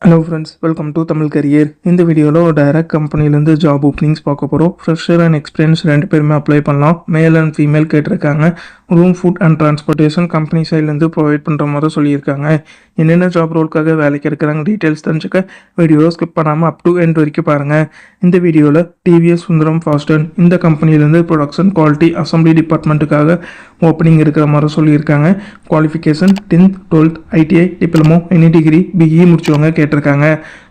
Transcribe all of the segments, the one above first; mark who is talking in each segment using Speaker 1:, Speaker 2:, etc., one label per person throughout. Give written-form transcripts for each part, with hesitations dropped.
Speaker 1: Hello friends, welcome to Tamil career. இந்த வீடியோவில் direct கம்பெனிலேருந்து ஜாப் ஓப்பனிங்ஸ் பார்க்க போகிறோம். ஃப்ரெஷர் அண்ட் எக்ஸ்பீரியன்ஸ் ரெண்டு பேருமே அப்ளை பண்ணலாம். மேல் அண்ட் ஃபீமேல் கேட்டிருக்காங்க. Room, food and transportation company சைட்லேருந்து ப்ரொவைட் பண்ணுற மாதிரி சொல்லியிருக்காங்க. என்னென்ன ஜாப் ரோலுக்காக வேலைக்கு எடுக்கிறாங்க டீட்டெயில்ஸ் தெரிஞ்சுக்க வீடியோவை ஸ்கிப் பண்ணாமல் அப் டு எண்ட் வரைக்கும் பாருங்கள். இந்த வீடியோவில் டிவிஎஸ் சுந்தரம் ஃபாஸ்டன் இந்த கம்பெனிலேருந்து ப்ரொடக்ஷன் குவாலிட்டி அசம்பிளி டிபார்ட்மெண்ட்டுக்காக ஓப்பனிங் இருக்கிற மாதிரி சொல்லியிருக்காங்க. Qualification 10th 12th ITI diploma any degree BE முடிச்சவங்க கேட்டிருக்காங்க.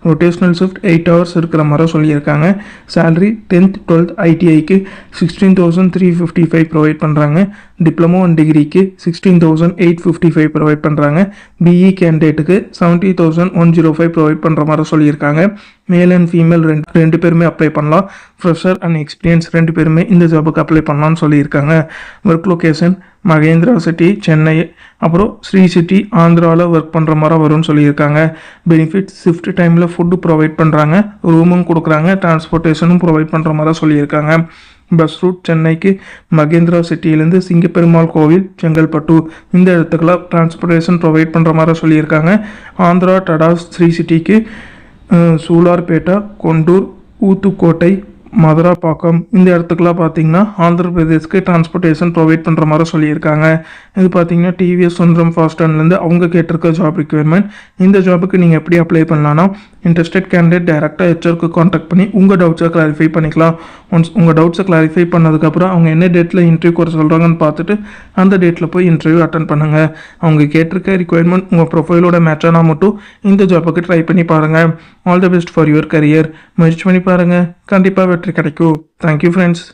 Speaker 1: ரொட்டேஷனல் ஷிஃப்ட் 8 hours இருக்கிற மாதிரி சொல்லியிருக்காங்க. சேலரி 10th 12th ஐடிஐக்கு 16,355 ப்ரொவைட் பண்ணுறாங்க. டிப்ளமோ அண்ட் டிகிரிக்கு 16,855 ப்ரொவைட் பண்ணுறாங்க. பிஇ கேண்டிடேட்டுக்கு 70,105 ப்ரொவைட் பண்ணுற மாதிரி சொல்லியிருக்காங்க. மேல் அண்ட் ஃபீமேல் ரெண்டு பேருமே அப்ளை பண்ணலாம். ஃப்ரெஷர் அண்ட் எக்ஸ்பீரியன்ஸ் ரெண்டு பேருமே இந்த ஜாபுக்கு அப்ளை பண்ணலாம்னு சொல்லியிருக்காங்க. Work location Mahindra city Chennai, அப்புறம் ஸ்ரீ சிட்டி ஆந்திராவில் ஒர்க் பண்ணுற மாதிரி வரும்னு சொல்லியிருக்காங்க. பெனிஃபிட்ஸ் ஷிஃப்ட் டைமில் ஃபுட்டு ப்ரொவைட் பண்ணுறாங்க, ரூமும் கொடுக்குறாங்க, டிரான்ஸ்போர்ட்டேஷனும் ப்ரொவைட் பண்ணுற மாதிரி சொல்லியிருக்காங்க. பஸ் ரூட் சென்னைக்கு மகேந்திரா சிட்டியிலேருந்து சிங்கப்பெருமாள் கோவில் செங்கல்பட்டு இந்த இடத்துக்கெல்லாம் டிரான்ஸ்போர்ட்டேஷன் ப்ரொவைட் பண்ணுற மாதிரி சொல்லியிருக்காங்க. ஆந்திரா டடாஸ் ஸ்ரீ சிட்டிக்கு சூலார்பேட்டா, கொண்டூர், ஊத்துக்கோட்டை, மதுராப்பாக்கம் இந்த இடத்துக்குலாம் பார்த்தீங்கன்னா ஆந்திர பிரதேஷ்க்கு டிரான்ஸ்போர்ட்டேஷன் ப்ரொவைட் பண்ணுற மாதிரி சொல்லியிருக்காங்க. இது பார்த்தீங்கன்னா டிவிஎஸ் சுந்தரம் ஃபாஸ்டன்லேருந்து அவங்க கேட்டிருக்க ஜாப் ரிக்யர்மெண்ட். இந்த ஜாபுக்கு நீங்கள் எப்படி அப்ளை பண்ணலான்னா இன்ட்ரெஸ்டட் கேண்டிடேட் டேரெக்டாக ஹெச்ஆருக்கு காண்டாக்ட் பண்ணி உங்கள் டவுட்ஸை கிளாரிஃபை பண்ணிக்கலாம். ஒன்ஸ் உங்கள் டவுட்ஸை கிளாரிஃபை பண்ணதுக்கப்புறம் அவங்க என்ன டேட்டில் இன்டர்வியூ வர சொல்கிறாங்கன்னு பார்த்துட்டு அந்த டேட்டில் போய் இன்டர்வியூ அட்டன் பண்ணுங்கள். அவங்க கேட்டிருக்க ரிக்யர்மெண்ட் உங்கள் ப்ரொஃபைலோட மேட்சானா மட்டும் இந்த ஜாபுக்கு ட்ரை பண்ணி பாருங்கள். All the best for your career. முயற்சி பண்ணி பாருங்கள், கண்டிப்பாக வெற்றி கிடைக்கும். Thank you friends.